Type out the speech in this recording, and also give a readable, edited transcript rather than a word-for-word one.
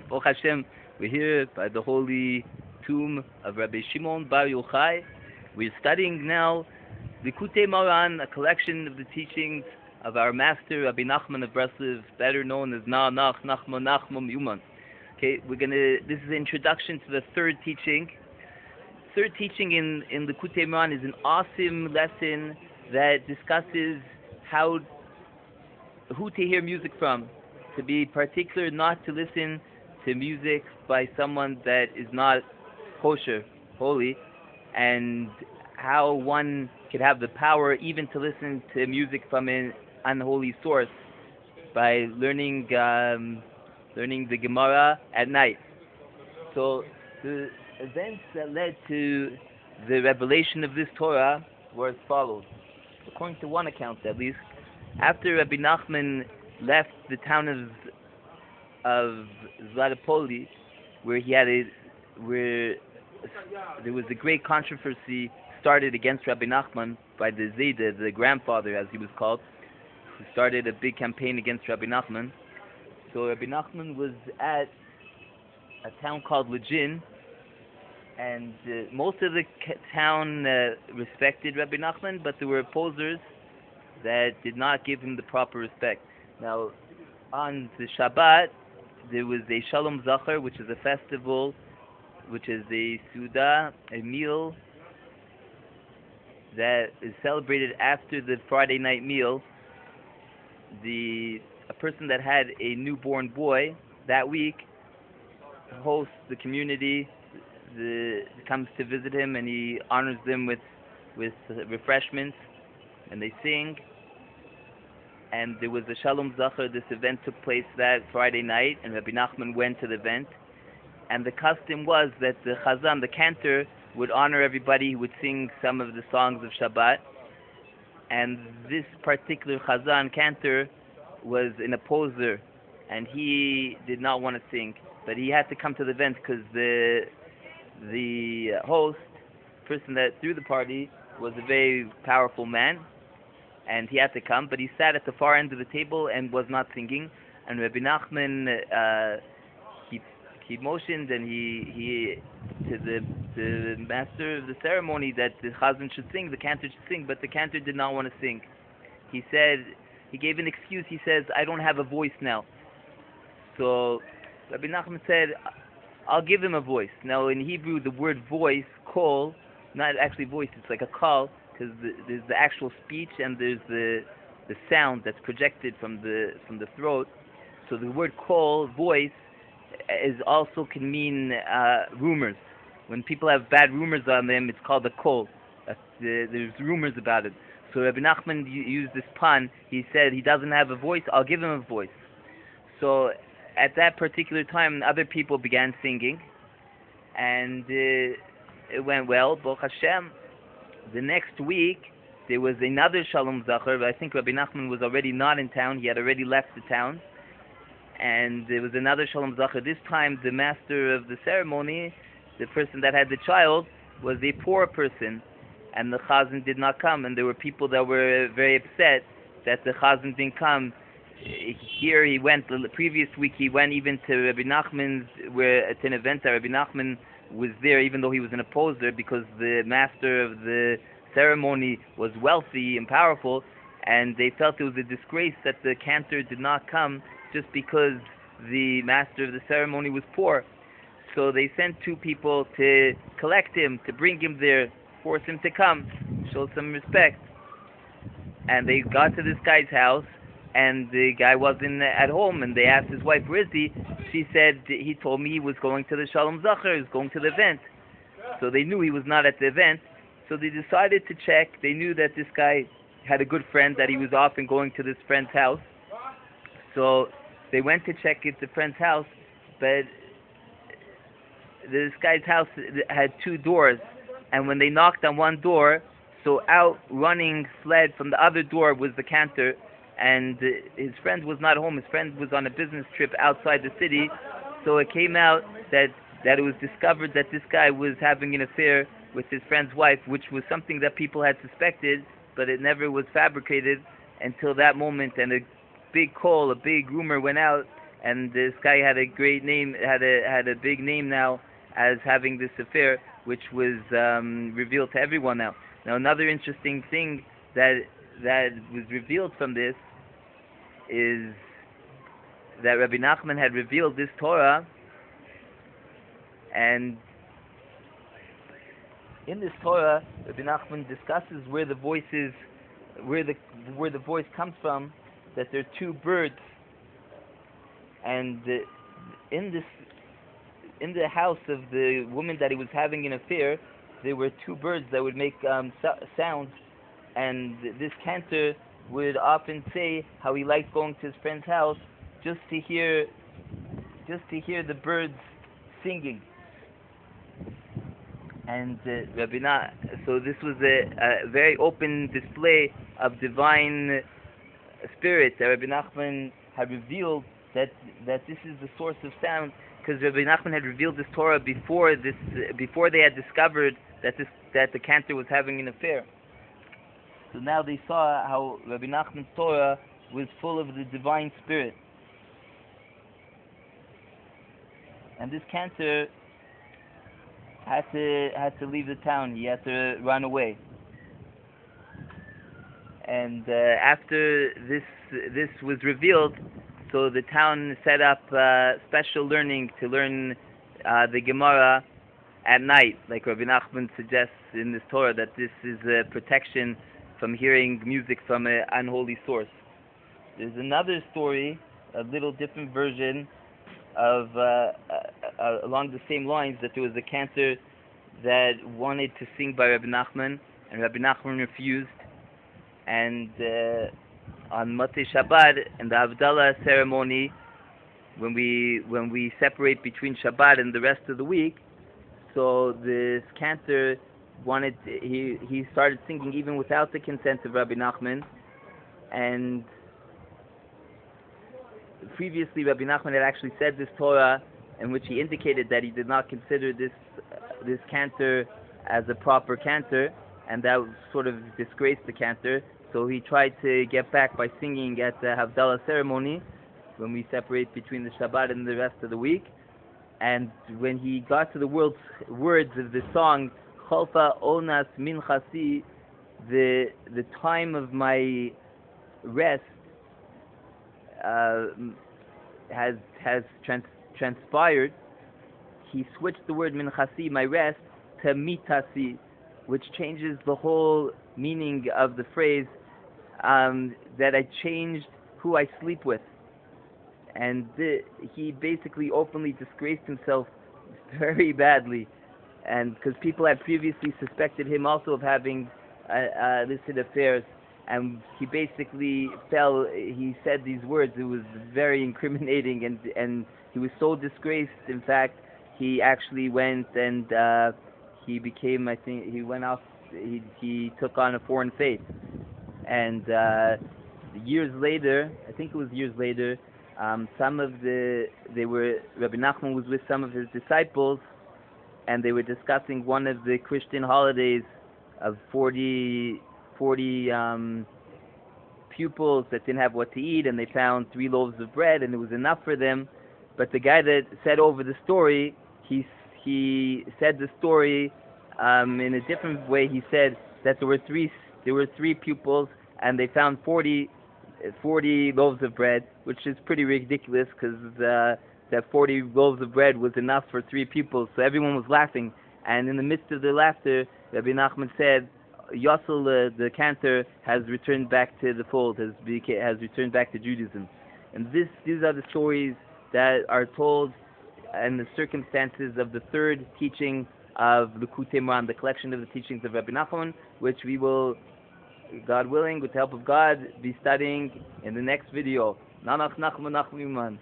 Baruch Hashem, we're here by the holy tomb of Rabbi Shimon Bar Yochai. We're studying now Likutay Moharan, a collection of the teachings of our master Rabbi Nachman of Breslov, better known as Nanach, Nachman. Okay, this is the introduction to the third teaching. Third teaching in Likutay Moharan is an awesome lesson that discusses who to hear music from, to be particular not to listen to music by someone that is not kosher, holy, and how one could have the power even to listen to music from an unholy source by learning the Gemara at night. So the events that led to the revelation of this Torah were as follows. According to one account, at least, after Rabbi Nachman left the town of Zlatopoli, where there was a great controversy started against Rabbi Nachman by the Zayda, the grandfather, as he was called, who started a big campaign against Rabbi Nachman. So Rabbi Nachman was at a town called Lejin, and most of the town respected Rabbi Nachman, but there were opposers that did not give him the proper respect. Now, on the Shabbat, there was a Shalom Zachar, which is a festival, which is a Suda, a meal that is celebrated after the Friday night meal. A person that had a newborn boy that week hosts the community, comes to visit him, and he honors them with refreshments, and they sing. And there was a Shalom Zachar. This event took place that Friday night, and Rabbi Nachman went to the event. And the custom was that the Chazan, the cantor, would honor everybody. He would sing some of the songs of Shabbat. And this particular Chazan, cantor, was an opposer, and he did not want to sing. But he had to come to the event because the host, person that threw the party, was a very powerful man, and he had to come. But he sat at the far end of the table and was not singing. And Rabbi Nachman, he motioned, and he to the master of the ceremony that the chazan should sing, the cantor should sing, but the cantor did not want to sing. He gave an excuse. He says, "I don't have a voice now." So Rabbi Nachman said, "I'll give him a voice." Now in Hebrew, the word voice, kol, not actually voice, it's like a call, because there's the actual speech and there's the sound that's projected from the throat. So the word kol, voice, is also can mean rumors. When people have bad rumors on them, it's called a kol. There's rumors about it. So Rabbi Nachman used this pun. He said he doesn't have a voice, I'll give him a voice. So at that particular time, other people began singing, and it went well, Baruch Hashem. The next week, there was another Shalom Zachar, but I think Rabbi Nachman was already not in town. He had already left the town. And there was another Shalom Zachar. This time, the master of the ceremony, the person that had the child, was a poor person, and the chazan did not come. And there were people that were very upset that the chazan didn't come. Here he went, the previous week he went even to Rabbi Nachman's, where at an event that Rabbi Nachman was there, even though he was an opposer, because the master of the ceremony was wealthy and powerful, and they felt it was a disgrace that the cantor did not come just because the master of the ceremony was poor. So they sent two people to collect him, to bring him there, force him to come, show some respect. And they got to this guy's house, and the guy wasn't at home, and they asked his wife, "Where is he?" She said, "He told me he was going to the Shalom Zachar, he was going to the event." So they knew he was not at the event, so they decided to check. They knew that this guy had a good friend, that he was often going to this friend's house. So they went to check at the friend's house, but this guy's house had two doors, and when they knocked on one door, so out running fled from the other door was the cantor, and his friend was not home. His friend was on a business trip outside the city. So it came out that it was discovered that this guy was having an affair with his friend's wife, which was something that people had suspected, but it never was fabricated until that moment. And a big rumor went out, and this guy had a great name, had a big name now as having this affair, which was revealed to everyone now. Now, another interesting thing that was revealed from this is that Rabbi Nachman had revealed this Torah, and in this Torah, Rabbi Nachman discusses where the voice is, where the voice comes from. That there are two birds, and in the house of the woman that he was having an affair, there were two birds that would make sounds, and this cantor would often say how he liked going to his friend's house just to hear the birds singing. And so this was a very open display of divine spirit that Rabbi Nachman had revealed, that this is the source of sound, because Rabbi Nachman had revealed this Torah before they had discovered that the cantor was having an affair. So now they saw how Rabbi Nachman's Torah was full of the divine spirit, and this cantor had to leave the town. He had to run away. And after this was revealed, so the town set up special learning to learn the Gemara at night, like Rabbi Nachman suggests in this Torah, that this is a protection from hearing music from an unholy source. There's another story, a little different version of along the same lines, that there was a cantor that wanted to sing by Rabbi Nachman, and Rabbi Nachman refused. And on Motzei Shabbat, in the Havdalah ceremony, when we separate between Shabbat and the rest of the week, so this cantor he started singing even without the consent of Rabbi Nachman. And previously Rabbi Nachman had actually said this Torah in which he indicated that he did not consider this cantor as a proper cantor, and that sort of disgraced the cantor. So he tried to get back by singing at the Havdalah ceremony when we separate between the Shabbat and the rest of the week. And when he got to the words of the song Cholfa Onas Minchasi, the time of my rest has transpired, he switched the word Minchasi, my rest, to Mitasi, which changes the whole meaning of the phrase, that I changed who I sleep with. And he basically openly disgraced himself very badly, and because people had previously suspected him also of having illicit affairs, and he basically he said these words. It was very incriminating, and he was so disgraced, in fact, he actually went and he became, I think, he went off, he took on a foreign faith. And years later, I think it was years later, Rabbi Nachman was with some of his disciples, and they were discussing one of the Christian holidays of 40 pupils that didn't have what to eat, and they found 3 loaves of bread, and it was enough for them. But the guy that said over the story, he said the story in a different way. He said that there were three pupils, and they found 40 loaves of bread, which is pretty ridiculous, because that 40 loaves of bread was enough for 3 pupils. So everyone was laughing, and in the midst of the laughter, Rabbi Nachman said, Yossel, the cantor, has returned back to the fold, has returned back to Judaism. And these are the stories that are told and the circumstances of the third teaching of Likutay, the collection of the teachings of Rabbi Nachman, which we will, God willing, with the help of God, be studying in the next video. Nanach Nachman Nachman.